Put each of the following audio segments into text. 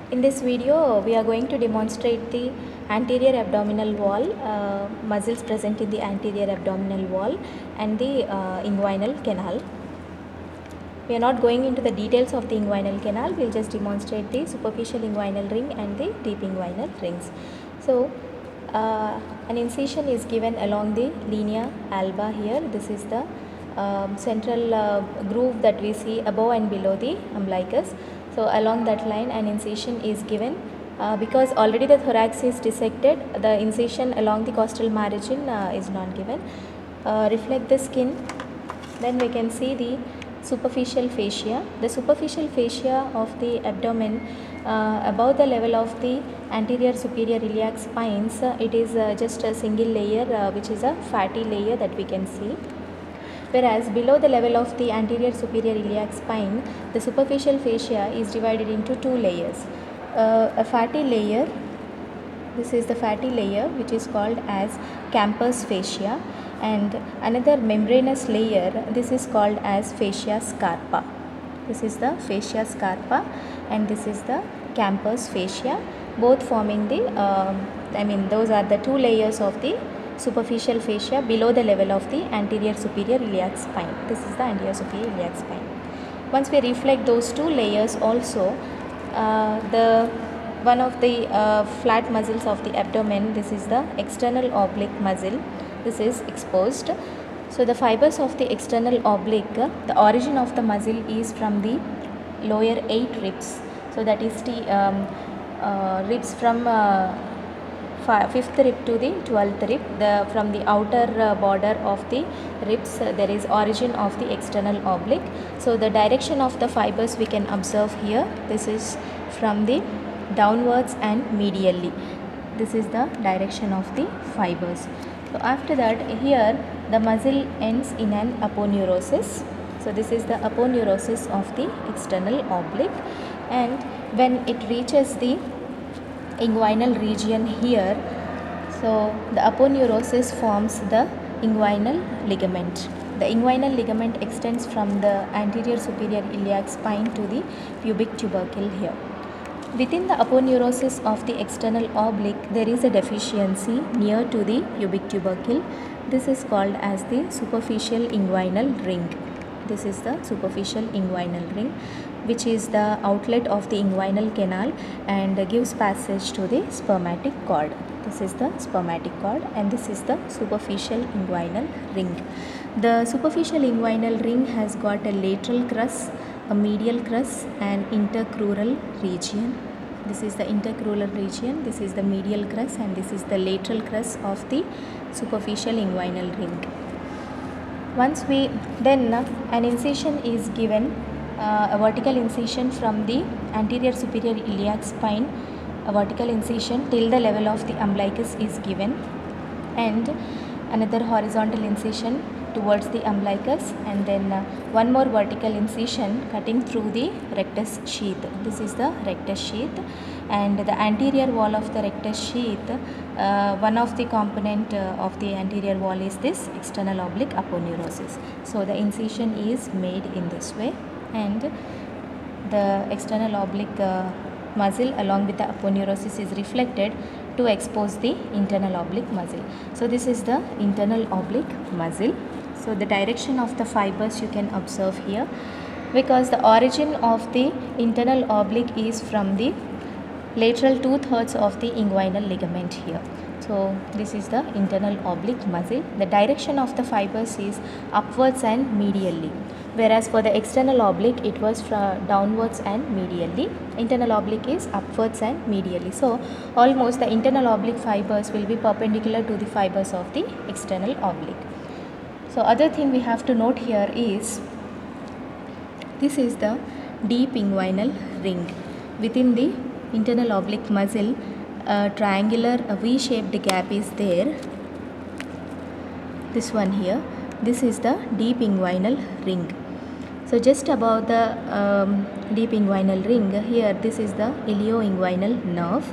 In this video, we are going to demonstrate the anterior abdominal wall, muscles present in the anterior abdominal wall and the inguinal canal. We are not going into the details of the inguinal canal, we will just demonstrate the superficial inguinal ring and the deep inguinal rings. So, an incision is given along the linea alba here. This is the central groove that we see above and below the umbilicus. So, along that line an incision is given. Because already the thorax is dissected, the incision along the costal margin is not given. Reflect the skin, then we can see the superficial fascia. The superficial fascia of the abdomen above the level of the anterior superior iliac spines, it is just a single layer which is a fatty layer that we can see. Whereas below the level of the anterior superior iliac spine, the superficial fascia is divided into two layers. A fatty layer, this is the fatty layer which is called as campus fascia, and another membranous layer, this is called as fascia scarpa. This is the fascia scarpa and this is the campus fascia, both forming the those are the two layers of the superficial fascia below the level of the anterior superior iliac spine. This is the anterior superior iliac spine. Once we reflect those two layers also, the one of the flat muscles of the abdomen, this is the external oblique muscle, this is exposed. So the fibers of the external oblique, the origin of the muscle is from the lower 8 ribs. So that is the ribs from 5th rib to the 12th rib. From the outer border of the ribs, there is origin of the external oblique. So the direction of the fibers we can observe here. This is from the downwards and medially. This is the direction of the fibers. So after that, here the muscle ends in an aponeurosis. So this is the aponeurosis of the external oblique, and when it reaches the inguinal region here, so the aponeurosis forms the inguinal ligament. The inguinal ligament extends from the anterior superior iliac spine to the pubic tubercle here. Within the aponeurosis of the external oblique, there is a deficiency near to the pubic tubercle. This is called as the superficial inguinal ring. This is the superficial inguinal ring, which is the outlet of the inguinal canal and gives passage to the spermatic cord. This is the spermatic cord and this is the superficial inguinal ring. The superficial inguinal ring has got a lateral crus, a medial crus and intercrural region. This is the intercrural region, this is the medial crus and this is the lateral crus of the superficial inguinal ring. Once we then an incision is given, a vertical incision from the anterior superior iliac spine, a vertical incision till the level of the umbilicus is given, and another horizontal incision towards the umbilicus, and then one more vertical incision cutting through the rectus sheath. This is the rectus sheath, and the anterior wall of the rectus sheath, one of the component of the anterior wall is this external oblique aponeurosis. So the incision is made in this way, and the external oblique muscle along with the aponeurosis is reflected to expose the internal oblique muscle. So this is the internal oblique muscle. So the direction of the fibers you can observe here, because the origin of the internal oblique is from the lateral 2/3 of the inguinal ligament here. So this is the internal oblique muscle. The direction of the fibers is upwards and medially, whereas for the external oblique it was from downwards and medially. Internal oblique is upwards and medially. So almost the internal oblique fibers will be perpendicular to the fibers of the external oblique. So other thing we have to note here is, this is the deep inguinal ring. Within the internal oblique muscle, a triangular V-shaped gap is there. This one here, this is the deep inguinal ring. So just above the deep inguinal ring here, this is the ilioinguinal nerve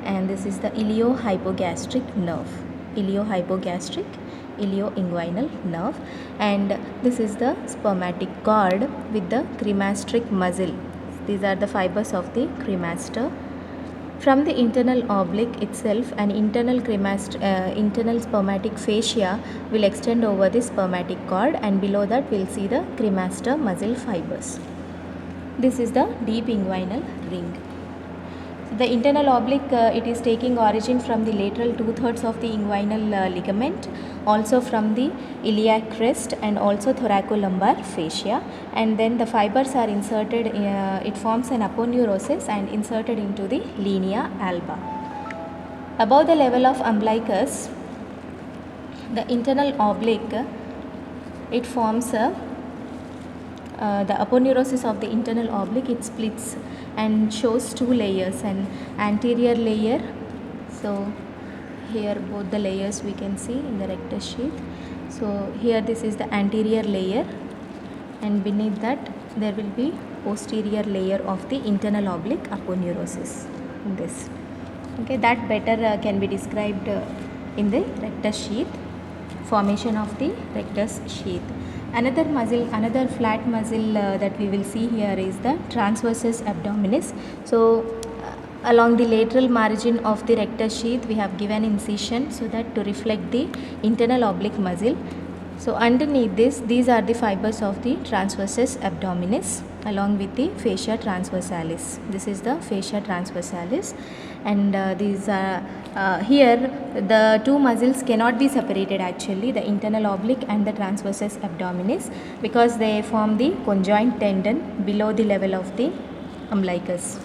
and this is the iliohypogastric nerve. Iliohypogastric, ilioinguinal nerve, and this is the spermatic cord with the cremastric muscle. These are the fibers of the cremaster From the internal oblique itself, an internal spermatic fascia will extend over the spermatic cord, and below that we'll see the cremaster muscle fibers. This is the deep inguinal ring. The internal oblique, it is taking origin from the lateral 2/3 of the inguinal ligament, also from the iliac crest and also thoracolumbar fascia, and then the fibers are inserted, it forms an aponeurosis and inserted into the linea alba. Above the level of umbilicus, the internal oblique, it forms the aponeurosis of the internal oblique, it splits and shows two layers, an anterior layer. So here both the layers we can see in the rectus sheath. So here this is the anterior layer, and beneath that there will be posterior layer of the internal oblique aponeurosis. This, okay, that better can be described in the rectus sheath, formation of the rectus sheath. Another muscle, another flat muscle that we will see here is the transversus abdominis. So along the lateral margin of the rectus sheath we have given incision so that to reflect the internal oblique muscle. So underneath this, these are the fibers of the transversus abdominis along with the fascia transversalis. This is the fascia transversalis, and these are here the two muscles cannot be separated actually, the internal oblique and the transversus abdominis, because they form the conjoint tendon below the level of the umbilicus.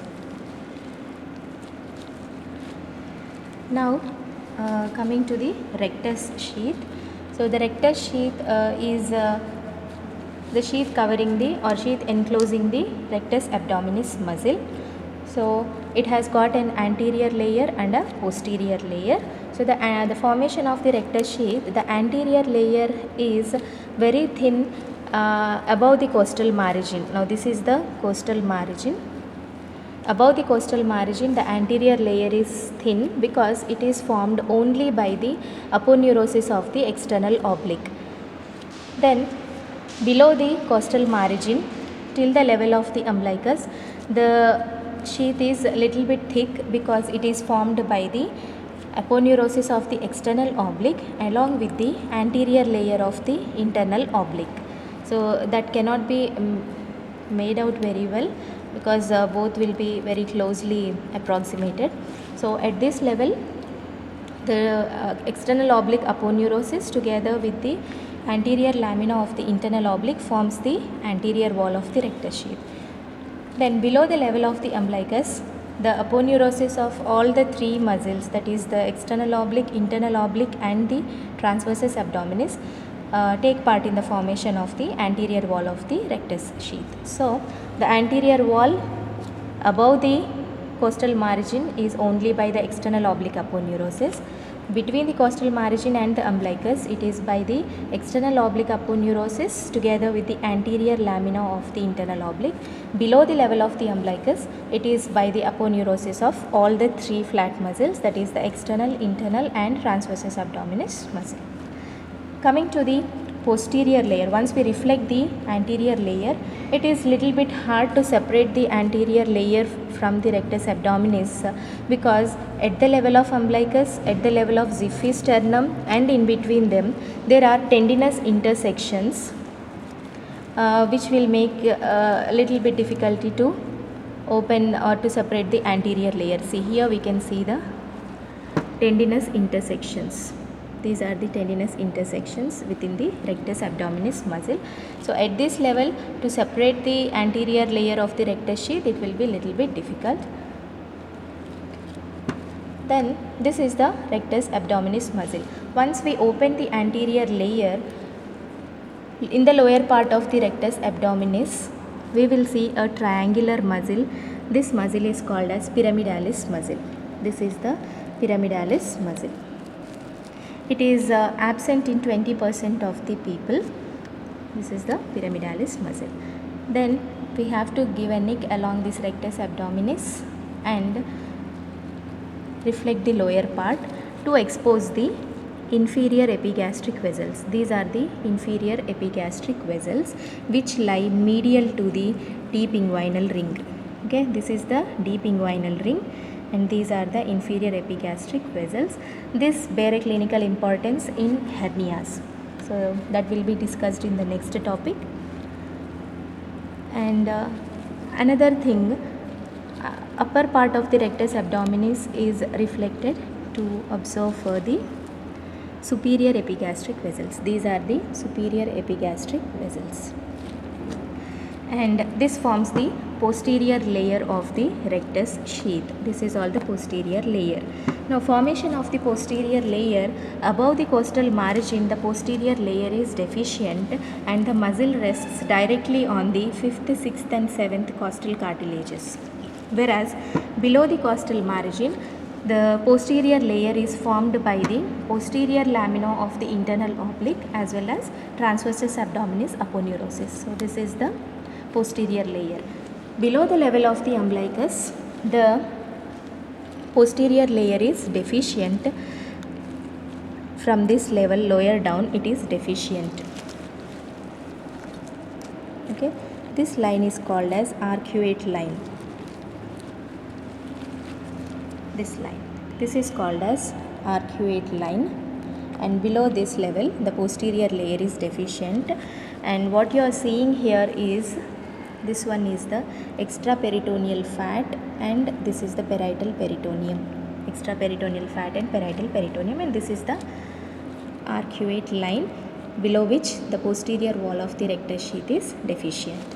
Now coming to the rectus sheath. So the rectus sheath is the sheath covering the, or sheath enclosing the rectus abdominis muscle. So it has got an anterior layer and a posterior layer. So the formation of the rectus sheath, the anterior layer is very thin above the costal margin. Now this is the costal margin. Above the costal margin, the anterior layer is thin because it is formed only by the aponeurosis of the external oblique. Then below the costal margin till the level of the umbilicus, the sheath is a little bit thick because it is formed by the aponeurosis of the external oblique along with the anterior layer of the internal oblique. So that cannot be made out very well because both will be very closely approximated. So at this level, the external oblique aponeurosis together with the anterior lamina of the internal oblique forms the anterior wall of the rectus sheath. Then below the level of the umbilicus, the aponeurosis of all the three muscles, that is the external oblique, internal oblique and the transversus abdominis, take part in the formation of the anterior wall of the rectus sheath. So the anterior wall above the costal margin is only by the external oblique aponeurosis. Between the costal margin and the umbilicus, it is by the external oblique aponeurosis together with the anterior lamina of the internal oblique. Below the level of the umbilicus, it is by the aponeurosis of all the three flat muscles, that is the external, internal and transversus abdominis muscle. Coming to the posterior layer, once we reflect the anterior layer, it is little bit hard to separate the anterior layer from the rectus abdominis because at the level of umbilicus, at the level of xiphisternum and in between them, there are tendinous intersections which will make a little bit difficulty to open or to separate the anterior layer. See, here we can see the tendinous intersections. These are the tendinous intersections within the rectus abdominis muscle. So at this level, to separate the anterior layer of the rectus sheath, it will be little bit difficult. Then this is the rectus abdominis muscle. Once we open the anterior layer, in the lower part of the rectus abdominis, we will see a triangular muscle. This muscle is called as pyramidalis muscle. This is the pyramidalis muscle. It is absent in 20% of the people. This is the pyramidalis muscle. Then we have to give a nick along this rectus abdominis and reflect the lower part to expose the inferior epigastric vessels. These are the inferior epigastric vessels which lie medial to the deep inguinal ring. Okay, this is the deep inguinal ring, and these are the inferior epigastric vessels. This bear a clinical importance in hernias. So that will be discussed in the next topic. And another thing, upper part of the rectus abdominis is reflected to observe for the superior epigastric vessels. These are the superior epigastric vessels, and this forms the posterior layer of the rectus sheath. This is all the posterior layer. Now, formation of the posterior layer above the costal margin, the posterior layer is deficient and the muscle rests directly on the 5th, 6th and 7th costal cartilages, whereas below the costal margin the posterior layer is formed by the posterior lamina of the internal oblique as well as transversus abdominis aponeurosis. So this is the posterior layer. Below the level of the umbilicus, the posterior layer is deficient. From this level lower down, it is deficient. Okay, this line is called as arcuate line. This line, this is called as arcuate line, and below this level the posterior layer is deficient. And what you are seeing here is, this one is the extraperitoneal fat and this is the parietal peritoneum. Extraperitoneal fat and parietal peritoneum, and this is the arcuate line below which the posterior wall of the rectus sheath is deficient.